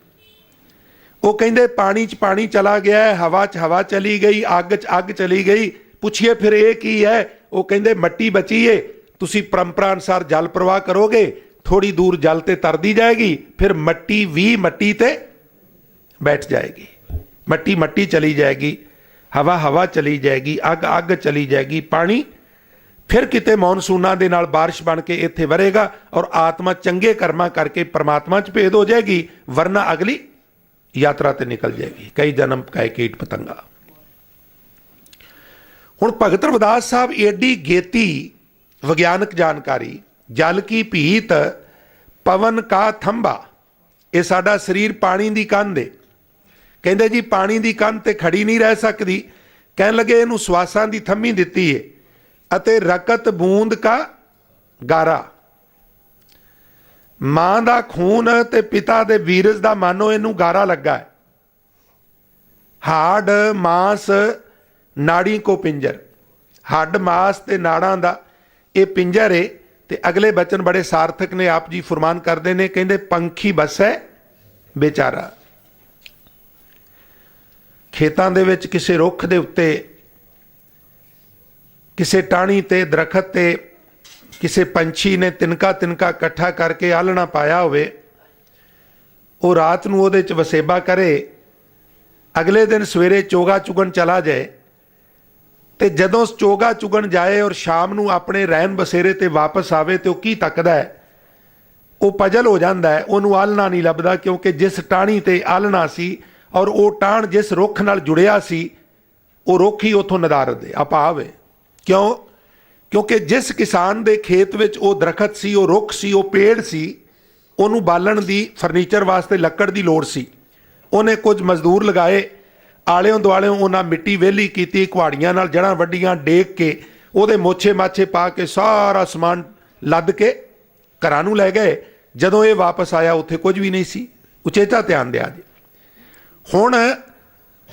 ਉਹ ਕਹਿੰਦੇ ਪਾਣੀ 'ਚ ਪਾਣੀ ਚਲਾ ਗਿਆ, ਹਵਾ 'ਚ ਹਵਾ ਚਲੀ ਗਈ, ਅੱਗ 'ਚ ਅੱਗ ਚਲੀ ਗਈ। ਪੁੱਛੀਏ ਫਿਰ ਇਹ ਕੀ ਹੈ? ਉਹ ਕਹਿੰਦੇ ਮੱਟੀ ਬਚੀ ਏ, ਤੁਸੀਂ ਪਰੰਪਰਾ ਅਨੁਸਾਰ ਜਲ ਪ੍ਰਵਾਹ ਕਰੋਗੇ, ਥੋੜੀ ਦੂਰ ਜਲ ਤੇ ਤਰਦੀ ਜਾਏਗੀ, ਫਿਰ ਮੱਟੀ ਵੀ ਮੱਟੀ ਤੇ ਬੈਠ ਜਾਏਗੀ, ਮੱਟੀ ਮੱਟੀ ਚਲੀ ਜਾਏਗੀ, ਹਵਾ ਹਵਾ ਚਲੀ ਜਾਏਗੀ, ਅੱਗ ਅੱਗ ਚਲੀ ਜਾਏਗੀ, ਪਾਣੀ ਫਿਰ ਕਿਤੇ ਮੌਨਸੂਨਾਂ ਦੇ ਨਾਲ ਬਾਰਿਸ਼ ਬਣ ਕੇ ਇੱਥੇ ਵਰੇਗਾ, ਔਰ ਆਤਮਾ ਚੰਗੇ ਕਰਮਾਂ ਕਰਕੇ ਪਰਮਾਤਮਾ 'ਚ ਭੇਦ ਹੋ ਜਾਏਗੀ, ਵਰਨਾ ਅਗਲੀ ਯਾਤਰਾ ਤੇ ਨਿਕਲ ਜਾਏਗੀ। ਕਈ ਜਨਮ ਕਈ ਕੀਟ ਪਤੰਗਾ। ਹੁਣ ਭਗਤ ਰਵਿਦਾਸ ਸਾਹਿਬ ਏਡੀ ਗੇਤੀ ਵਿਗਿਆਨਕ ਜਾਣਕਾਰੀ, ਜਲ ਕੀ ਭੀਤ ਪਵਨ ਕਾ ਥੰਬਾ, ਇਹ ਸਾਡਾ ਸਰੀਰ ਪਾਣੀ ਦੀ ਕੰਧ ਹੈ। ਕਹਿੰਦੇ ਜੀ ਪਾਣੀ ਦੀ ਕੰਧ ਤੇ ਖੜੀ ਨਹੀਂ ਰਹਿ ਸਕਦੀ, ਕਹਿਣ ਲੱਗੇ ਇਹਨੂੰ ਸਵਾਸਾਂ ਦੀ ਥੰਮੀ ਦਿੱਤੀ ਹੈ, ਅਤੇ ਰਕਤ ਬੂੰਦ ਕਾ ਗਾਰਾ, ਮਾਂ ਦਾ ਖੂਨ ਤੇ ਪਿਤਾ ਦੇ ਵੀਰਜ ਦਾ ਮਾਨੋ ਇਹਨੂੰ ਗਾਰਾ ਲੱਗਾ ਹੈ। ਹਾਡ ਮਾਸ ਨਾੜੀ ਕੋ ਪਿੰਜਰ, ਹੱਡ ਮਾਸ ਤੇ ਨਾੜਾਂ ਦਾ ਇਹ ਪਿੰਜਰ ਏ। ਤੇ ਅਗਲੇ ਬਚਨ ਬੜੇ ਸਾਰਥਕ ਨੇ, ਆਪ ਜੀ ਫਰਮਾਨ ਕਰਦੇ ਨੇ, ਕਹਿੰਦੇ ਪੰਖੀ ਬਸੈ ਬੇਚਾਰਾ। ਖੇਤਾਂ ਦੇ ਵਿੱਚ ਕਿਸੇ ਰੁੱਖ ਦੇ ਉੱਤੇ, ਕਿਸੇ ਟਾਹਣੀ ਤੇ, ਦਰਖਤ ਤੇ ਕਿਸੇ ਪੰਛੀ ਨੇ ਤਿਨਕਾ ਤਿਨਕਾ ਇਕੱਠਾ ਕਰਕੇ ਆਲਣਾ ਪਾਇਆ ਹੋਵੇ, ਉਹ ਰਾਤ ਨੂੰ ਉਹਦੇ 'ਚ ਵਸੇਬਾ ਕਰੇ, ਅਗਲੇ ਦਿਨ ਸਵੇਰੇ ਚੋਗਾ ਚੁਗਣ ਚਲਾ ਜਾਏ, ਤੇ ਜਦੋਂ ਚੋਗਾ ਚੁਗਣ ਜਾਏ ਔਰ ਸ਼ਾਮ ਨੂੰ ਆਪਣੇ ਰਹਿਣ ਬਸੇਰੇ ਤੇ ਵਾਪਸ ਆਵੇ, ਤੇ ਉਹ ਕੀ ਤੱਕਦਾ ਹੈ? ਉਹ ਪਜਲ ਹੋ ਜਾਂਦਾ ਹੈ, ਉਹਨੂੰ ਆਲਣਾ ਨਹੀਂ ਲੱਭਦਾ, ਕਿਉਂਕਿ ਜਿਸ ਟਾਹਣੀ ਤੇ ਆਲਣਾ ਸੀ ਔਰ ਉਹ ਟਾਹਣ ਜਿਸ ਰੁੱਖ ਨਾਲ ਜੁੜਿਆ ਸੀ, ਉਹ ਰੁੱਖ ਹੀ ਉੱਥੋਂ ਨਦਾਰਦ ਹੈ, ਅਭਾਵ ਹੈ। ਕਿਉਂ? ਕਿਉਂਕਿ ਜਿਸ ਕਿਸਾਨ ਦੇ ਖੇਤ ਵਿੱਚ ਉਹ ਦਰਖਤ ਸੀ, ਉਹ ਰੁੱਖ ਸੀ, ਉਹ ਪੇੜ ਸੀ, ਉਹਨੂੰ ਬਾਲਣ ਦੀ ਫਰਨੀਚਰ ਵਾਸਤੇ ਲੱਕੜ ਦੀ ਲੋੜ ਸੀ। ਉਹਨੇ ਕੁਝ ਮਜ਼ਦੂਰ ਲਗਾਏ, ਆਲਿਓਂ ਦੁਆਲਿਓਂ ਉਹਨਾਂ ਮਿੱਟੀ ਵਿਹਲੀ ਕੀਤੀ, ਕੁਹਾੜੀਆਂ ਨਾਲ ਜੜ੍ਹਾਂ ਵੱਡੀਆਂ, ਡੇਕ ਕੇ ਉਹਦੇ ਮੋਛੇ ਮਾਛੇ ਪਾ ਕੇ ਸਾਰਾ ਸਮਾਨ ਲੱਦ ਕੇ ਘਰਾਂ ਨੂੰ ਲੈ ਗਏ। ਜਦੋਂ ਇਹ ਵਾਪਸ ਆਇਆ ਉੱਥੇ ਕੁਝ ਵੀ ਨਹੀਂ ਸੀ। ਉਚੇਚਾ ਧਿਆਨ ਦਿਆ ਜੀ। ਹੁਣ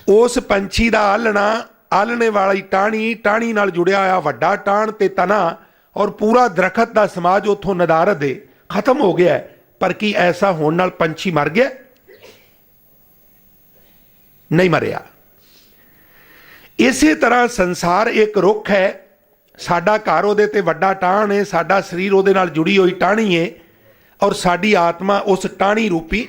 ਉਸ ਪੰਛੀ ਦਾ ਆਲਣਾ, ਆਲਣੇ ਵਾਲੀ ਟਾਹਣੀ ਨਾਲ ਜੁੜਿਆ ਹੋਇਆ ਵੱਡਾ ਟਾਹਣ ਤੇ ਤਣਾ ਔਰ ਪੂਰਾ ਦਰਖਤ ਦਾ ਸਮਾਜ ਉੱਥੋਂ ਨਦਾਰਦ ਹੈ, ਖਤਮ ਹੋ ਗਿਆ। ਪਰ ਕੀ ਐਸਾ ਹੋਣ ਨਾਲ ਪੰਛੀ ਮਰ ਗਿਆ? ਨਹੀਂ ਮਰਿਆ। ਇਸੇ ਤਰ੍ਹਾਂ ਸੰਸਾਰ ਇੱਕ ਰੁੱਖ ਹੈ, ਸਾਡਾ ਘਰ ਉਹਦੇ ਤੇ ਵੱਡਾ ਟਾਹਣ ਹੈ, ਸਾਡਾ ਸਰੀਰ ਉਹਦੇ ਨਾਲ ਜੁੜੀ ਹੋਈ ਟਾਹਣੀ ਹੈ, ਔਰ ਸਾਡੀ ਆਤਮਾ ਉਸ ਟਾਹਣੀ ਰੂਪੀ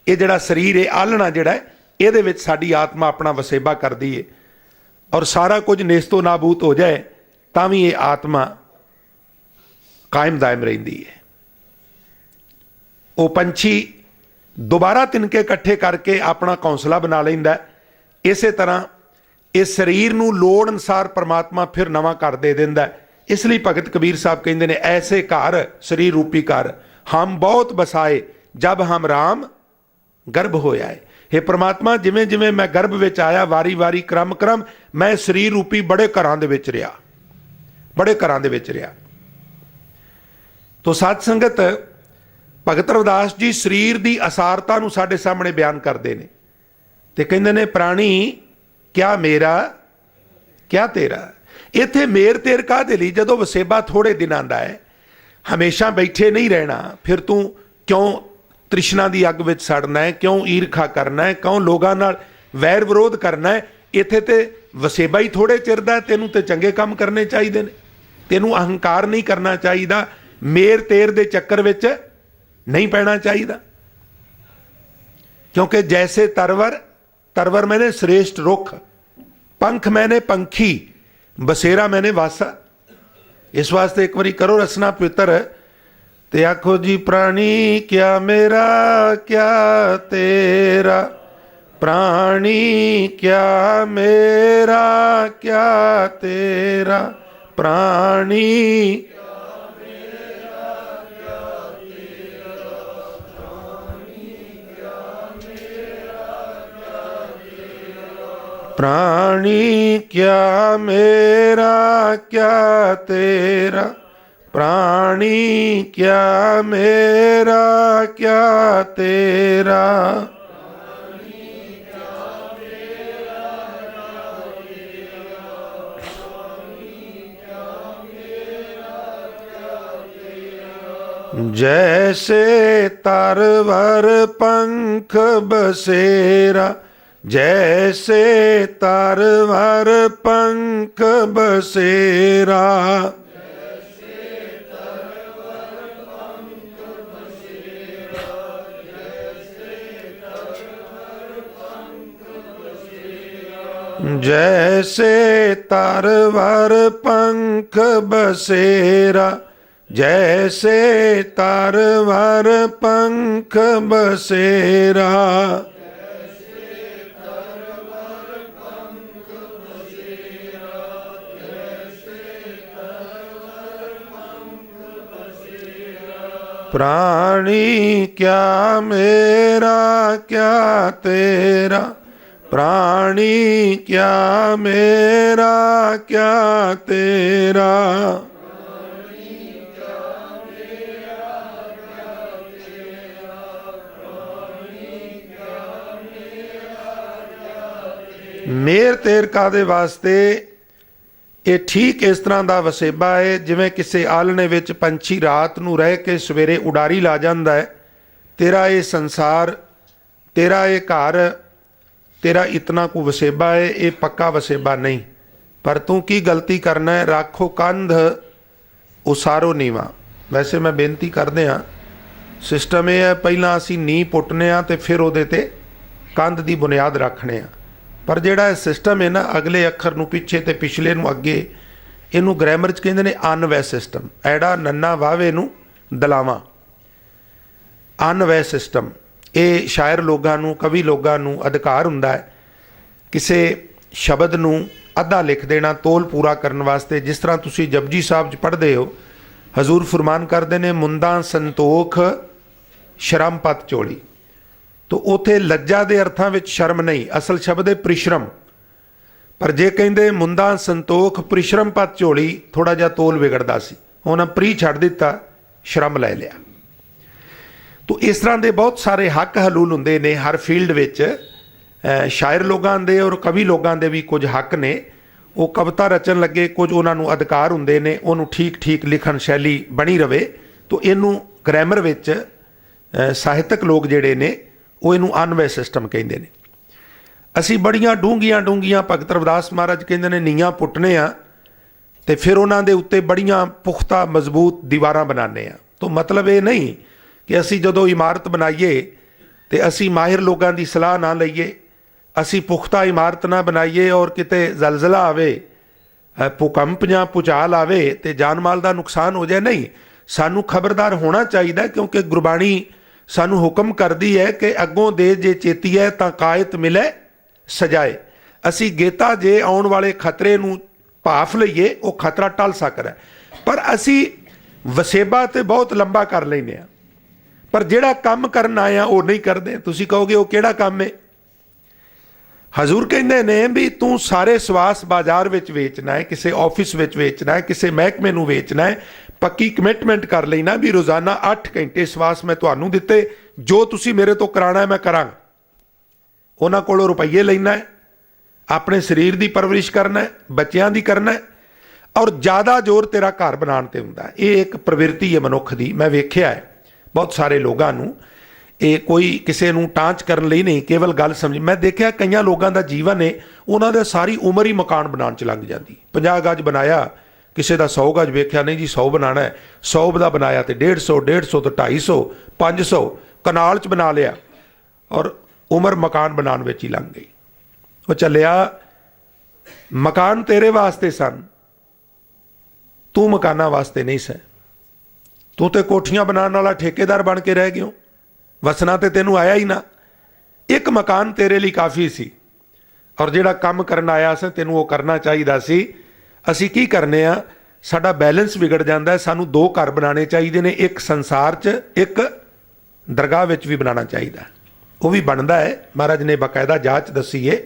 ਇਹ ਜਿਹੜਾ ਸਰੀਰ ਹੈ, ਆਲਣਾ ਜਿਹੜਾ ਹੈ, ਇਹਦੇ ਵਿੱਚ ਸਾਡੀ ਆਤਮਾ ਆਪਣਾ ਵਸੇਬਾ ਕਰਦੀ ਹੈ। ਔਰ ਸਾਰਾ ਕੁਝ ਨੇਸਤੋ ਨਾਬੂਦ ਹੋ ਜਾਏ ਤਾਂ ਵੀ ਇਹ ਆਤਮਾ ਕਾਇਮ ਦਾਇਮ ਰਹਿੰਦੀ ਹੈ। ਉਹ ਪੰਛੀ ਦੁਬਾਰਾ ਤਿਨਕੇ ਇਕੱਠੇ ਕਰਕੇ ਆਪਣਾ ਘੌਂਸਲਾ ਬਣਾ ਲੈਂਦਾ। ਇਸੇ ਤਰ੍ਹਾਂ ਇਸ ਸਰੀਰ ਨੂੰ ਲੋੜ ਅਨੁਸਾਰ ਪਰਮਾਤਮਾ ਫਿਰ ਨਵਾਂ ਘਰ ਦੇ ਦਿੰਦਾ। ਇਸ ਲਈ ਭਗਤ ਕਬੀਰ ਸਾਹਿਬ ਕਹਿੰਦੇ ਨੇ, ਐਸੇ ਘਰ ਸਰੀਰ ਰੂਪੀ ਘਰ ਹਮ ਬਹੁਤ ਬਸਾਏ ਜਬ ਹਮ ਰਾਮ ਗਰਭ ਹੋਇਆ ਹੈ। हे परमात्मा, जिमें जिमें मैं गर्भ विच आया, वारी वारी क्रम क्रम मैं शरीर रूपी बड़े घरां दे विच रहा, बड़े घरां दे विच रहा। तो सत संगत भगत रविदास जी शरीर की असारता नूं साडे सामने बयान करते हैं ते कहिंदे ने, प्राणी क्या मेरा क्या तेरा। इत्थे मेर तेर काहदे लई? जदों वसेबा थोड़े दिनां दा है, हमेशा बैठे नहीं रहना, फिर तू क्यों तृष्णा की अग में सड़ना है, क्यों ईरखा करना है, क्यों लोगों नाल वैर विरोध करना है। इत्थे ते वसेबा ही थोड़े चिर दा, तेनू ते चंगे काम करने चाहिए ने, तेनू अहंकार नहीं करना चाहिए, मेर तेर दे चक्कर विच नहीं पैना चाहिए। क्योंकि जैसे तरवर, तरवर मैंने श्रेष्ठ रुख, पंख मैंने पंखी, बसेरा मैंने वासा। इस वास्ते एक बारी करो रसना पवित्र ते आखो जी, प्राणी क्या मेरा क्या तेरा, प्राणी क्या मेरा क्या तेरा, प्राणी प्राणी क्या मेरा क्या तेरा, प्राणी क्या मेरा क्या तेरा। जैसे तरवर पंख बसेरा, जैसे तरवर पंख बसेरा, जैसे तरवर पंख बसेरा, जैसे तरवर पंख बसेरा, प्राणी क्या मेरा क्या तेरा, प्राणी क्या मेरा क्या तेरा। मेर तेर कादे वास्ते ये ठीक इस तरह का वसेबा है जिवें किसी आलने विच पंछी रात नूं रह के सवेरे उडारी ला जांदा है। तेरा ये संसार, तेरा ये घर, तेरा इतना को वसेबा है, ये पक्का वसेबा नहीं। पर तू की गलती करना है, राखो कंध उसारो नीवा। वैसे मैं बेनती करदे हाँ, सिस्टम यह है पहला असीं नींह पुट्टने आ ते फिर उहदे ते कंध की बुनियाद रखने आ। पर जिहड़ा सिस्टम है ना, अगले अखर नूं पिछे ते पिछले नूं अगे, इनू ग्रैमर च कहिंदे ने अनवै सिस्टम। ऐड़ा नन्ना वावे नूं दलावां, अनवै सिस्टम। ये शायर लोगों नूं, कवि लोगों नूं अधिकार हुंदा है किसी शब्द नूं अद्धा लिख देना तोल पूरा करने वास्ते। जिस तरह तुसीं जपजी साहब च पढ़दे हो, हजूर फरमान करदे ने, मुंदा संतोख ਸ਼ਰਮ ਪਤ ਝੋਲੀ। ਤੋ ਉੱਥੇ ਲੱਜਾ ਦੇ ਅਰਥਾਂ ਵਿੱਚ ਸ਼ਰਮ ਨਹੀਂ, ਅਸਲ ਸ਼ਬਦ ਹੈ ਪ੍ਰਿਸ਼ਰਮ। ਪਰ ਜੇ ਕਹਿੰਦੇ ਮੁੰਦਾ ਸੰਤੋਖ ਪ੍ਰਿਸ਼ਰਮ ਪਤ ਝੋਲੀ, ਥੋੜਾ ਜਿਹਾ ਤੋਲ ਵਿਗੜਦਾ ਸੀ। ਉਹਨਾਂ ਪ੍ਰੀ ਛੱਡ ਦਿੱਤਾ, ਸ਼ਰਮ ਲੈ ਲਿਆ। ਤੋ ਇਸ ਤਰ੍ਹਾਂ ਦੇ ਬਹੁਤ ਸਾਰੇ ਹੱਕ ਹਲੂਲ ਹੁੰਦੇ ਨੇ ਹਰ ਫੀਲਡ ਵਿੱਚ। ਸ਼ਾਇਰ ਲੋਕਾਂ ਦੇ ਔਰ ਕਵੀ ਲੋਕਾਂ ਦੇ ਵੀ ਕੁਝ ਹੱਕ ਨੇ। ਉਹ ਕਵਿਤਾ ਰਚਣ ਲੱਗੇ, ਕੁਝ ਉਹਨਾਂ ਨੂੰ ਅਧਿਕਾਰ ਹੁੰਦੇ ਨੇ, ਉਹਨੂੰ ਠੀਕ ਠੀਕ ਲਿਖਣ ਸ਼ੈਲੀ ਬਣੀ ਰਵੇ। ਤੋ ਇਹਨੂੰ ਗ੍ਰਾਮਰ ਵਿੱਚ ਸਾਹਿਤਕ ਲੋਕ ਜਿਹੜੇ ਨੇ ਉਹ ਇਹਨੂੰ ਅਨਵੈ ਸਿਸਟਮ ਕਹਿੰਦੇ ਨੇ। ਅਸੀਂ ਬੜੀਆਂ ਡੂੰਘੀਆਂ ਡੂੰਘੀਆਂ ਭਗਤ ਰਵਿਦਾਸ ਮਹਾਰਾਜ ਕਹਿੰਦੇ ਨੇ ਨੀਹਾਂ ਪੁੱਟਨੇ ਆ ਤੇ ਫਿਰ ਉਹਨਾਂ ਦੇ ਉੱਤੇ ਬੜੀਆਂ ਪੁਖਤਾ ਮਜ਼ਬੂਤ ਦੀਵਾਰਾਂ ਬਣਾਉਂਦੇ ਆ। ਤੋ ਮਤਲਬ ਇਹ ਨਹੀਂ ਕਿ ਅਸੀਂ ਜਦੋਂ ਇਮਾਰਤ ਬਣਾਈਏ ਤੇ ਅਸੀਂ ਮਾਹਿਰ ਲੋਕਾਂ ਦੀ ਸਲਾਹ ਨਾ ਲਈਏ, ਅਸੀਂ ਪੁਖਤਾ ਇਮਾਰਤ ਨਾ ਬਣਾਈਏ ਔਰ ਕਿਤੇ ਜ਼ਲਜ਼ਲਾ ਆਵੇ, ਭੂਕੰਪ ਜਾਂ ਭੂਚਾਲ ਆਵੇ ਤੇ ਜਾਨ ਮਾਲ ਦਾ ਨੁਕਸਾਨ ਹੋ ਜਾਏ। ਨਹੀਂ, ਸਾਨੂੰ ਖਬਰਦਾਰ ਹੋਣਾ ਚਾਹੀਦਾ, ਕਿਉਂਕਿ ਗੁਰਬਾਣੀ ਸਾਨੂੰ ਹੁਕਮ ਕਰਦੀ ਹੈ ਕਿ ਅੱਗੋਂ ਦੇ ਜੇ ਚੇਤੀ ਹੈ ਤਾਂ ਕਾਇਤ ਮਿਲੇ ਸਜਾਏ। ਅਸੀਂ ਗੇਤਾ ਜੇ ਆਉਣ ਵਾਲੇ ਖਤਰੇ ਨੂੰ ਭਾਫ ਲਈਏ, ਉਹ ਖਤਰਾ ਟਲ ਸਕਦਾ, ਪਰ ਅਸੀਂ ਵਸੇਬਾ ਤੇ ਬਹੁਤ ਲੰਬਾ ਕਰ ਲੈਂਦੇ ਹਾਂ, ਪਰ ਜਿਹੜਾ ਕੰਮ ਕਰਨ ਆਏ ਆ ਉਹ ਨਹੀਂ ਕਰਦੇ। ਤੁਸੀਂ ਕਹੋਗੇ ਉਹ ਕਿਹੜਾ ਕੰਮ ਹੈ? ਹਜ਼ੂਰ ਕਹਿੰਦੇ ਨੇ ਵੀ ਤੂੰ ਸਾਰੇ ਸਵਾਸ ਬਾਜ਼ਾਰ ਵਿੱਚ ਵੇਚਣਾ ਹੈ, ਕਿਸੇ ਆਫਿਸ ਵਿੱਚ ਵੇਚਣਾ ਹੈ, ਕਿਸੇ ਮਹਿਕਮੇ ਨੂੰ ਵੇਚਣਾ ਹੈ, ਪੱਕੀ ਕਮਿਟਮੈਂਟ ਕਰ ਲੈਣਾ ਵੀ ਰੋਜ਼ਾਨਾ 8 ਘੰਟੇ ਸਵਾਸ ਮੈਂ ਤੁਹਾਨੂੰ ਦਿੱਤੇ, ਜੋ ਤੁਸੀਂ ਮੇਰੇ ਤੋਂ ਕਰਾਉਣਾ ਹੈ ਮੈਂ ਕਰਾਂਗਾ। ਉਹਨਾਂ ਕੋਲੋਂ ਰੁਪਈਏ ਲੈਣਾ ਹੈ, ਆਪਣੇ ਸਰੀਰ ਦੀ ਪਰਵਰਿਸ਼ ਕਰਨਾ ਹੈ, ਬੱਚਿਆਂ ਦੀ ਕਰਨਾ ਹੈ, ਔਰ ਜ਼ਿਆਦਾ ਜ਼ੋਰ ਤੇਰਾ ਘਰ ਬਣਾਉਣ ਤੇ ਹੁੰਦਾ। ਇਹ ਇੱਕ ਪ੍ਰਵਿਰਤੀ ਹੈ ਮਨੁੱਖ ਦੀ। ਮੈਂ ਵੇਖਿਆ ਹੈ ਬਹੁਤ ਸਾਰੇ ਲੋਕਾਂ ਨੂੰ। ਇਹ ਕੋਈ ਕਿਸੇ ਨੂੰ ਟਾਂਚ ਕਰਨ ਲਈ ਨਹੀਂ, ਕੇਵਲ ਗੱਲ ਸਮਝ। ਮੈਂ ਦੇਖਿਆ ਕਈਆਂ ਲੋਕਾਂ ਦਾ ਜੀਵਨ ਹੈ, ਉਹਨਾਂ ਦਾ ਸਾਰੀ ਉਮਰ ਹੀ ਮਕਾਨ ਬਣਾਉਣ 'ਚ ਲੰਘ ਜਾਂਦੀ। 50 ਗਜ ਬਣਾਇਆ, ਕਿਸੇ ਦਾ 100 ਗਜ ਵੇਖਿਆ, ਨਹੀਂ ਜੀ 100 ਬਣਾਉਣਾ ਹੈ, 100 ਦਾ ਬਣਾਇਆ ਤੇ 150, 150 ਤੋਂ 250, 500 ਕਨਾਲ 'ਚ ਬਣਾ ਲਿਆ, ਔਰ ਉਮਰ ਮਕਾਨ ਬਣਾਉਣ ਵਿੱਚ ਹੀ ਲੰਘ ਗਈ। ਉਹ ਚੱਲਿਆ, ਮਕਾਨ ਤੇਰੇ ਵਾਸਤੇ ਸਨ, ਤੂੰ ਮਕਾਨਾਂ ਵਾਸਤੇ ਨਹੀਂ ਸੈਂ। ਤੂੰ ਤੇ ਕੋਠੀਆਂ ਬਣਾਉਣ ਵਾਲਾ ਠੇਕੇਦਾਰ ਬਣ ਕੇ ਰਹਿ ਗਿਓ, ਵਸਣਾ ਤੇ ਤੈਨੂੰ ਆਇਆ ਹੀ ਨਾ। ਇੱਕ ਮਕਾਨ ਤੇਰੇ ਲਈ ਕਾਫੀ ਸੀ, ਔਰ ਜਿਹੜਾ ਕੰਮ ਕਰਨ ਆਇਆ ਸੀ ਤੈਨੂੰ ਉਹ ਕਰਨਾ ਚਾਹੀਦਾ ਸੀ। ਅਸੀਂ ਕੀ ਕਰਨੇ ਆ, ਸਾਡਾ ਬੈਲੈਂਸ ਵਿਗੜ ਜਾਂਦਾ। ਸਾਨੂੰ 2 ਘਰ ਬਣਾਉਣੇ ਚਾਹੀਦੇ ਨੇ, ਇੱਕ ਸੰਸਾਰ 'ਚ, ਇੱਕ ਦਰਗਾਹ ਵਿੱਚ ਵੀ ਬਣਾਉਣਾ ਚਾਹੀਦਾ। ਉਹ ਵੀ ਬਣਦਾ ਹੈ, ਮਹਾਰਾਜ ਨੇ ਬਾਕਾਇਦਾ ਜਾਂਚ ਦੱਸੀ ਹੈ।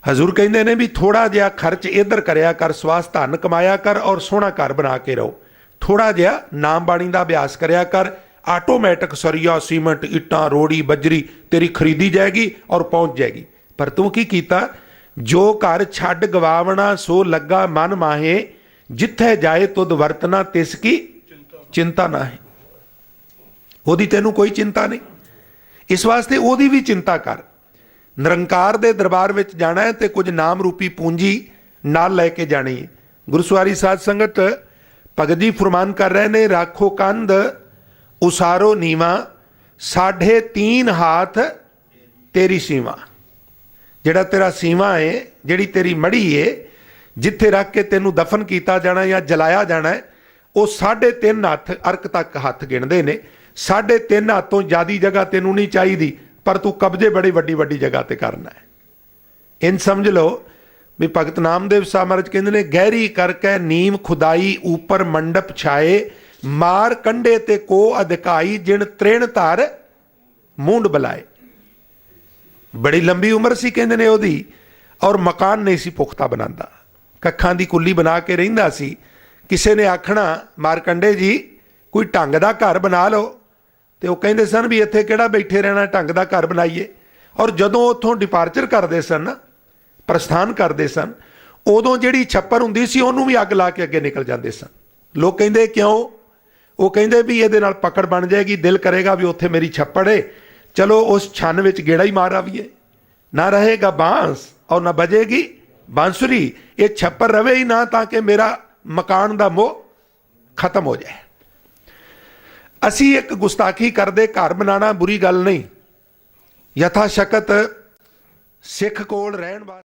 ਹਜ਼ੂਰ ਕਹਿੰਦੇ ਨੇ ਵੀ ਥੋੜਾ ਜਿਹਾ ਖਰਚ ਇੱਧਰ ਕਰਿਆ ਕਰ, ਸਵਾਸ ਧਨ ਕਮਾਇਆ ਕਰ ਔਰ ਸੋਹਣਾ ਘਰ ਬਣਾ ਕੇ ਰਹੋ। ਥੋੜਾ ਜਿਹਾ ਨਾਮ ਬਾਣੀ ਦਾ ਅਭਿਆਸ ਕਰਿਆ ਕਰ, ਆਟੋਮੈਟਿਕ ਸਰੀਆ ਸੀਮੈਂਟ ਇੱਟਾਂ ਰੋੜੀ ਬਜਰੀ ਤੇਰੀ ਖਰੀਦੀ ਜਾਏਗੀ ਔਰ ਪਹੁੰਚ ਜਾਏਗੀ। ਪਰ ਤੂੰ ਕੀ ਕੀਤਾ? ਜੋ ਘਰ ਛੱਡ ਗਵਾਵਣਾ ਸੋ ਲੱਗਾ ਮਨ ਮਾਹੇ, ਜਿੱਥੇ ਜਾਏ ਤੁਧ ਵਰਤਨਾ ਤਿਸ ਕੀ ਚਿੰਤਾ ਨਾ ਹੈ। ਉਹਦੀ ਤੈਨੂੰ ਕੋਈ ਚਿੰਤਾ ਨਹੀਂ, ਇਸ ਵਾਸਤੇ ਉਹਦੀ ਵੀ ਚਿੰਤਾ ਕਰ। ਨਿਰੰਕਾਰ ਦੇ ਦਰਬਾਰ ਵਿੱਚ ਜਾਣਾ ਹੈ ਤੇ ਕੁਝ ਨਾਮ ਰੂਪੀ ਪੂੰਜੀ ਨਾਲ ਲੈ ਕੇ ਜਾਣੀ ਹੈ। ਗੁਰਸਵਾਰੀ ਸਾਧ ਸੰਗਤ ਭਗਤ ਜੀ ਫਰਮਾਨ ਕਰ ਰਹੇ ਨੇ, ਰਾਖੋ ਕੰਧ ਉਸਾਰੋ ਨੀਵਾ, 3.5 ਹਾਥ ਤੇਰੀ ਸੀਮਾ। ਜਿਹੜਾ ਤੇਰਾ ਸੀਮਾ ਹੈ, ਜਿਹੜੀ ਤੇਰੀ ਮੜੀ ਹੈ, ਜਿੱਥੇ ਰੱਖ ਕੇ ਤੈਨੂੰ ਦਫਨ ਕੀਤਾ ਜਾਣਾ ਜਾਂ ਜਲਾਇਆ ਜਾਣਾ ਹੈ, ਉਹ 3.5 ਹੱਥ ਅਰਕ ਤੱਕ ਹੱਥ ਗਿਣਦੇ ਨੇ। 3.5 ਹੱਥ ਤੋਂ ਜ਼ਿਆਦੀ ਜਗ੍ਹਾ ਤੈਨੂੰ ਨਹੀਂ ਚਾਹੀਦੀ, ਪਰ ਤੂੰ ਕਬਜ਼ੇ ਬੜੀ ਵੱਡੀ ਵੱਡੀ ਜਗ੍ਹਾ ਤੇ ਕਰਨਾ ਹੈ। ਇਨ ਸਮਝ ਲਓ ਵੀ ਭਗਤ ਨਾਮਦੇਵ ਸਾਹਿਬ ਮਹਾਰਾਜ ਕਹਿੰਦੇ ਨੇ, ਗਹਿਰੀ ਕਰਕੇ ਨੀਮ ਖੁਦਾਈ ਉੱਪਰ ਮੰਡਪ ਛਾਏ, ਮਾਰ ਕੰਡੇ ਤੇ ਕੋ ਅਧਿਕਾਈ, ਜਿਣ ਤ੍ਰਿਣ ਧਰ ਮੂੰਡ ਬੁਲਾਏ। ਬੜੀ ਲੰਬੀ ਉਮਰ ਸੀ ਕਹਿੰਦੇ ਨੇ ਉਹਦੀ, ਔਰ ਮਕਾਨ ਨਹੀਂ ਸੀ ਪੁਖਤਾ ਬਣਾਉਂਦਾ, ਕੱਖਾਂ ਦੀ ਕੁੱਲੀ ਬਣਾ ਕੇ ਰਹਿੰਦਾ ਸੀ। ਕਿਸੇ ਨੇ ਆਖਣਾ, ਮਾਰਕੰਡੇ ਜੀ ਕੋਈ ਢੰਗ ਦਾ ਘਰ ਬਣਾ ਲਓ, ਤੇ ਉਹ ਕਹਿੰਦੇ ਸਨ ਵੀ ਇੱਥੇ ਕਿਹੜਾ ਬੈਠੇ ਰਹਿਣਾ, ਢੰਗ ਦਾ ਘਰ ਬਣਾਈਏ। ਔਰ ਜਦੋਂ ਉੱਥੋਂ ਡਿਪਾਰਚਰ ਕਰਦੇ ਸਨ, ਪ੍ਰਸਥਾਨ ਕਰਦੇ ਸਨ, ਉਦੋਂ ਜਿਹੜੀ ਛੱਪਰ ਹੁੰਦੀ ਸੀ ਉਹਨੂੰ ਵੀ ਅੱਗ ਲਾ ਕੇ ਅੱਗੇ ਨਿਕਲ ਜਾਂਦੇ ਸਨ। ਲੋਕ ਕਹਿੰਦੇ ਕਿਉਂ? ਉਹ ਕਹਿੰਦੇ ਵੀ ਇਹਦੇ ਨਾਲ ਪਕੜ ਬਣ ਜਾਏਗੀ, ਦਿਲ ਕਰੇਗਾ ਵੀ ਉੱਥੇ ਮੇਰੀ ਛੱਪੜ ਏ, ਚਲੋ ਉਸ ਛੰਨ ਵਿੱਚ ਗੇੜਾ ਹੀ ਮਾਰ ਆਵੀਏ। ਨਾ ਰਹੇਗਾ ਬਾਂਸ ਔਰ ਨਾ ਬਜੇਗੀ ਬਾਂਸੁਰੀ, ਇਹ ਛੱਪਰ ਰਵੇ ਹੀ ਨਾ, ਤਾਂ ਕਿ ਮੇਰਾ ਮਕਾਨ ਦਾ ਮੋਹ ਖਤਮ ਹੋ ਜਾਏ। ਅਸੀਂ ਇੱਕ ਗੁਸਤਾਖੀ ਕਰਦੇ, ਘਰ ਬਣਾਉਣਾ ਬੁਰੀ ਗੱਲ ਨਹੀਂ, ਯਥਾ ਸ਼ਕਤ ਸਿੱਖ ਕੋਲ ਰਹਿਣ ਵਾਸਤੇ